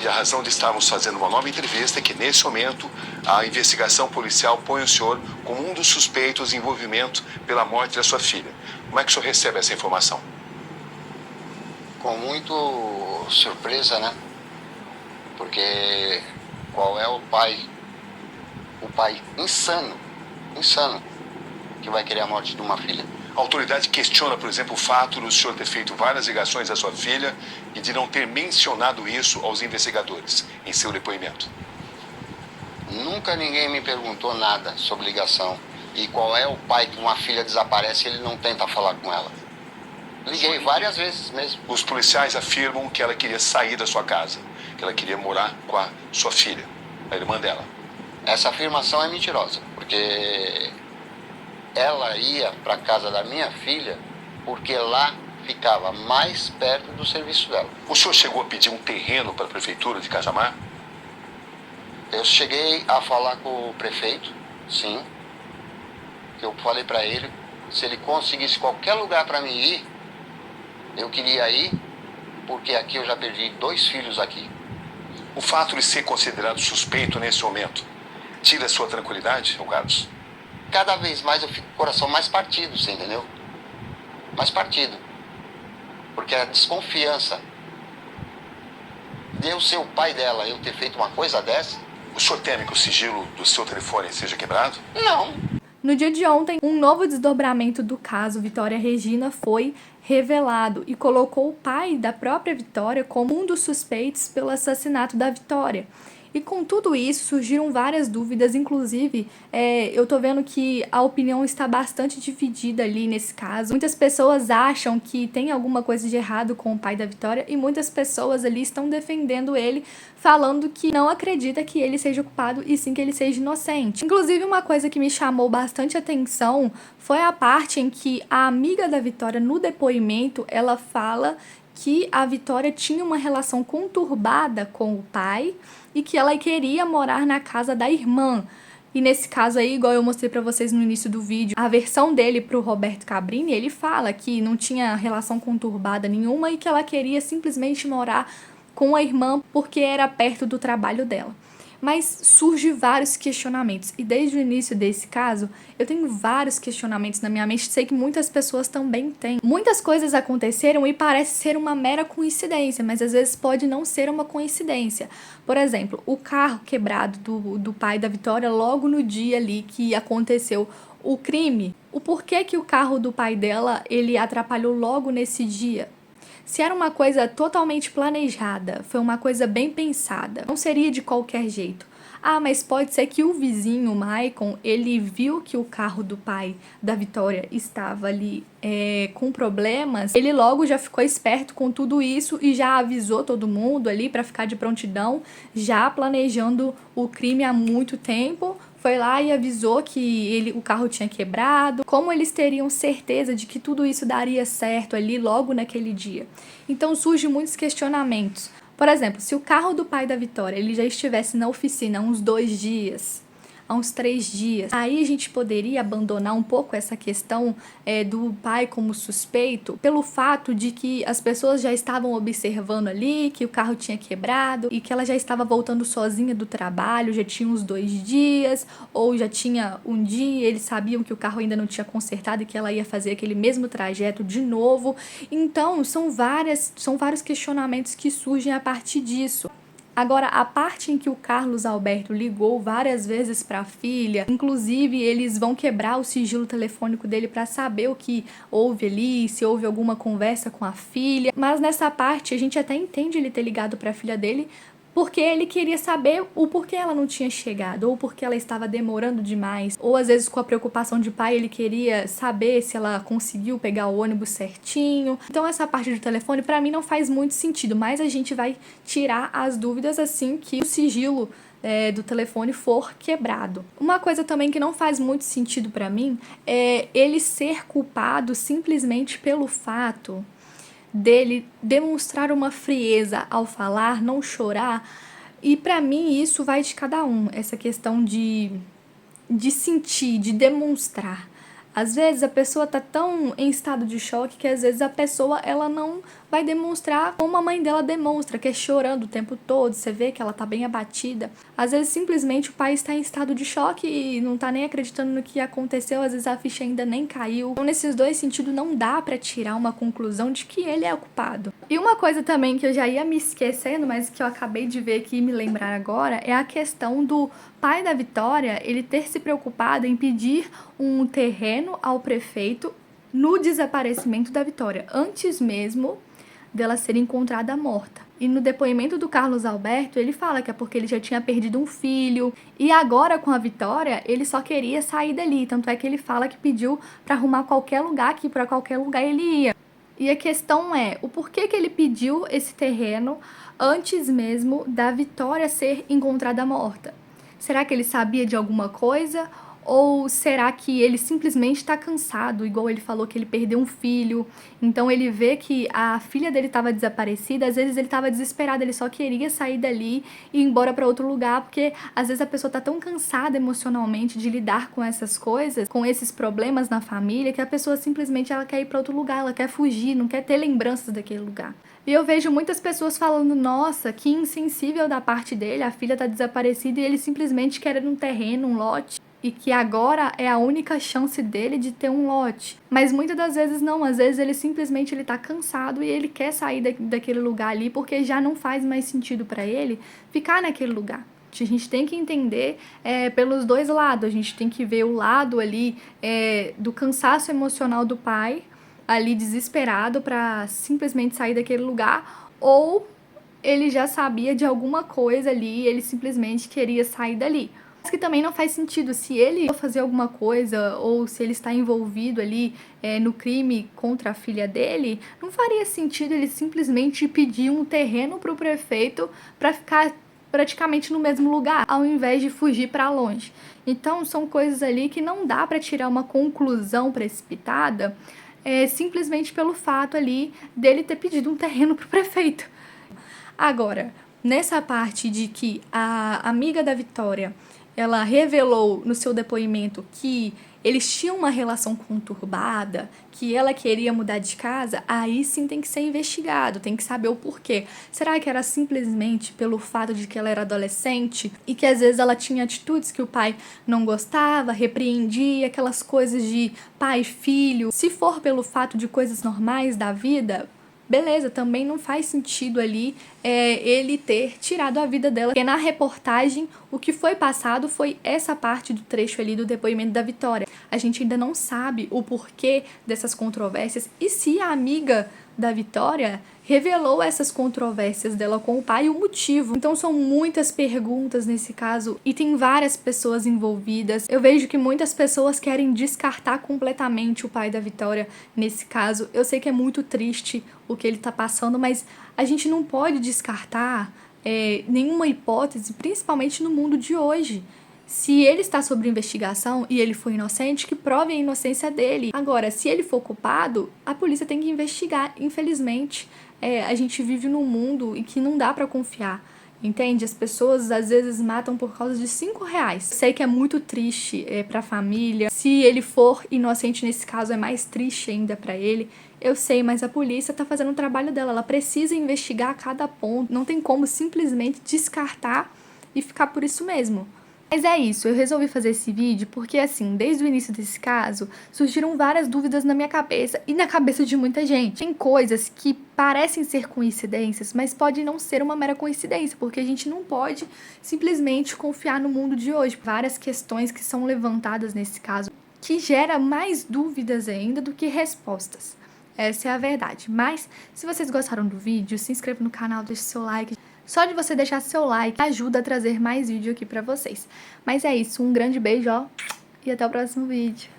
E a razão de estarmos fazendo uma nova entrevista é que, nesse momento, a investigação policial põe o senhor como um dos suspeitos de envolvimento pela morte da sua filha. Como é que o senhor recebe essa informação? Com muito surpresa, né? Porque qual é o pai insano, que vai querer a morte de uma filha? A autoridade questiona, por exemplo, o fato do senhor ter feito várias ligações à sua filha e de não ter mencionado isso aos investigadores em seu depoimento. Nunca ninguém me perguntou nada sobre ligação. E qual é o pai que uma filha desaparece e ele não tenta falar com ela? Liguei várias vezes mesmo. Os policiais afirmam que ela queria sair da sua casa, que ela queria morar com a sua filha, a irmã dela. Essa afirmação é mentirosa, porque ela ia para a casa da minha filha porque lá ficava mais perto do serviço dela. O senhor chegou a pedir um terreno para a prefeitura de Cajamar? Eu cheguei a falar com o prefeito, sim. Eu falei para ele, se ele conseguisse qualquer lugar para mim ir, eu queria ir, porque aqui eu já perdi 2 filhos aqui. O fato de ser considerado suspeito nesse momento tira a sua tranquilidade, Sr. Carlos? Cada vez mais eu fico com o coração mais partido, você entendeu? Mais partido. Porque a desconfiança de eu ser o pai dela, eu ter feito uma coisa dessa... O senhor teme que o sigilo do seu telefone seja quebrado? Não. No dia de ontem, um novo desdobramento do caso Vitória Regina foi revelado e colocou o pai da própria Vitória como um dos suspeitos pelo assassinato da Vitória. E com tudo isso surgiram várias dúvidas, inclusive eu tô vendo que a opinião está bastante dividida ali nesse caso. Muitas pessoas acham que tem alguma coisa de errado com o pai da Vitória e muitas pessoas ali estão defendendo ele, falando que não acredita que ele seja culpado e sim que ele seja inocente. Inclusive, uma coisa que me chamou bastante atenção foi a parte em que a amiga da Vitória, no depoimento, ela fala que a Vitória tinha uma relação conturbada com o pai e que ela queria morar na casa da irmã. E nesse caso aí, igual eu mostrei pra vocês no início do vídeo, a versão dele pro Roberto Cabrini, ele fala que não tinha relação conturbada nenhuma e que ela queria simplesmente morar com a irmã porque era perto do trabalho dela. Mas surge vários questionamentos, e desde o início desse caso, eu tenho vários questionamentos na minha mente, sei que muitas pessoas também têm. Muitas coisas aconteceram e parece ser uma mera coincidência, mas às vezes pode não ser uma coincidência. Por exemplo, o carro quebrado do pai da Vitória logo no dia ali que aconteceu o crime. O porquê que o carro do pai dela, ele atrapalhou logo nesse dia? Se era uma coisa totalmente planejada, foi uma coisa bem pensada, não seria de qualquer jeito. Ah, mas pode ser que o vizinho, o Maicon, ele viu que o carro do pai da Vitória estava ali com problemas, ele logo já ficou esperto com tudo isso e já avisou todo mundo ali para ficar de prontidão, já planejando o crime há muito tempo. Foi lá e avisou que o carro tinha quebrado. Como eles teriam certeza de que tudo isso daria certo ali logo naquele dia? Então surgem muitos questionamentos. Por exemplo, se o carro do pai da Vitória ele já estivesse na oficina há uns 2 dias, há uns 3 dias, aí a gente poderia abandonar um pouco essa questão do pai como suspeito pelo fato de que as pessoas já estavam observando ali que o carro tinha quebrado e que ela já estava voltando sozinha do trabalho, já tinha uns 2 dias ou já tinha um dia, eles sabiam que o carro ainda não tinha consertado e que ela ia fazer aquele mesmo trajeto de novo. Então são vários questionamentos que surgem a partir disso. Agora, a parte em que o Carlos Alberto ligou várias vezes para a filha, inclusive eles vão quebrar o sigilo telefônico dele para saber o que houve ali, se houve alguma conversa com a filha. Mas nessa parte a gente até entende ele ter ligado para a filha dele, porque ele queria saber o porquê ela não tinha chegado, ou porque ela estava demorando demais, ou às vezes com a preocupação de pai ele queria saber se ela conseguiu pegar o ônibus certinho. Então essa parte do telefone pra mim não faz muito sentido, mas a gente vai tirar as dúvidas assim que o sigilo do telefone for quebrado. Uma coisa também que não faz muito sentido pra mim é ele ser culpado simplesmente pelo fato dele demonstrar uma frieza ao falar, não chorar. E pra mim isso vai de cada um, essa questão de sentir, de demonstrar. Às vezes a pessoa tá tão em estado de choque que às vezes a pessoa ela não vai demonstrar como a mãe dela demonstra, que é chorando o tempo todo, você vê que ela tá bem abatida. Às vezes simplesmente o pai está em estado de choque e não tá nem acreditando no que aconteceu, às vezes a ficha ainda nem caiu. Então nesses dois sentidos não dá pra tirar uma conclusão de que ele é o culpado. E uma coisa também que eu já ia me esquecendo, mas que eu acabei de ver aqui e me lembrar agora, é a questão do pai da Vitória, ele ter se preocupado em pedir um terreno ao prefeito no desaparecimento da Vitória, antes mesmo dela ser encontrada morta. E no depoimento do Carlos Alberto, ele fala que é porque ele já tinha perdido um filho, e agora com a Vitória, ele só queria sair dali, tanto é que ele fala que pediu para arrumar qualquer lugar, que para qualquer lugar ele ia. E a questão é, o porquê que ele pediu esse terreno antes mesmo da Vitória ser encontrada morta? Será que ele sabia de alguma coisa? Ou será que ele simplesmente está cansado, igual ele falou que ele perdeu um filho, então ele vê que a filha dele estava desaparecida, às vezes ele estava desesperado, ele só queria sair dali e ir embora para outro lugar, porque às vezes a pessoa está tão cansada emocionalmente de lidar com essas coisas, com esses problemas na família, que a pessoa simplesmente ela quer ir para outro lugar, ela quer fugir, não quer ter lembranças daquele lugar. E eu vejo muitas pessoas falando, nossa, que insensível da parte dele, a filha tá desaparecida e ele simplesmente quer um terreno, um lote, e que agora é a única chance dele de ter um lote. Mas muitas das vezes não, às vezes ele simplesmente ele tá cansado e ele quer sair daquele lugar ali porque já não faz mais sentido para ele ficar naquele lugar. A gente tem que entender pelos dois lados, a gente tem que ver o lado ali do cansaço emocional do pai, ali desesperado para simplesmente sair daquele lugar, ou ele já sabia de alguma coisa ali e ele simplesmente queria sair dali. Mas que também não faz sentido, se ele fazer alguma coisa ou se ele está envolvido ali no crime contra a filha dele, não faria sentido ele simplesmente pedir um terreno para o prefeito para ficar praticamente no mesmo lugar, ao invés de fugir para longe. Então são coisas ali que não dá para tirar uma conclusão precipitada simplesmente pelo fato ali dele ter pedido um terreno para o prefeito. Agora, nessa parte de que a amiga da Vitória, ela revelou no seu depoimento que eles tinham uma relação conturbada, que ela queria mudar de casa, aí sim tem que ser investigado, tem que saber o porquê. Será que era simplesmente pelo fato de que ela era adolescente e que às vezes ela tinha atitudes que o pai não gostava, repreendia, aquelas coisas de pai e filho? Se for pelo fato de coisas normais da vida, beleza, também não faz sentido ali ele ter tirado a vida dela. Porque na reportagem, o que foi passado foi essa parte do trecho ali do depoimento da Vitória. A gente ainda não sabe o porquê dessas controvérsias e se a amiga da Vitória revelou essas controvérsias dela com o pai e o motivo. Então são muitas perguntas nesse caso e tem várias pessoas envolvidas. Eu vejo que muitas pessoas querem descartar completamente o pai da Vitória nesse caso. Eu sei que é muito triste o que ele tá passando, mas a gente não pode descartar nenhuma hipótese, principalmente no mundo de hoje. Se ele está sob investigação e ele foi inocente, que prove a inocência dele. Agora, se ele for culpado, a polícia tem que investigar. Infelizmente, a gente vive num mundo em que não dá pra confiar, entende? As pessoas às vezes matam por causa de R$5. Sei que é muito triste pra família. Se ele for inocente nesse caso, é mais triste ainda pra ele. Eu sei, mas a polícia tá fazendo o trabalho dela. Ela precisa investigar cada ponto. Não tem como simplesmente descartar e ficar por isso mesmo. Mas é isso, eu resolvi fazer esse vídeo porque, assim, desde o início desse caso, surgiram várias dúvidas na minha cabeça e na cabeça de muita gente. Tem coisas que parecem ser coincidências, mas pode não ser uma mera coincidência, porque a gente não pode simplesmente confiar no mundo de hoje. Várias questões que são levantadas nesse caso, que gera mais dúvidas ainda do que respostas. Essa é a verdade. Mas, se vocês gostaram do vídeo, se inscreva no canal, deixe seu like. Só de você deixar seu like ajuda a trazer mais vídeo aqui pra vocês. Mas é isso, um grande beijo, ó, e até o próximo vídeo.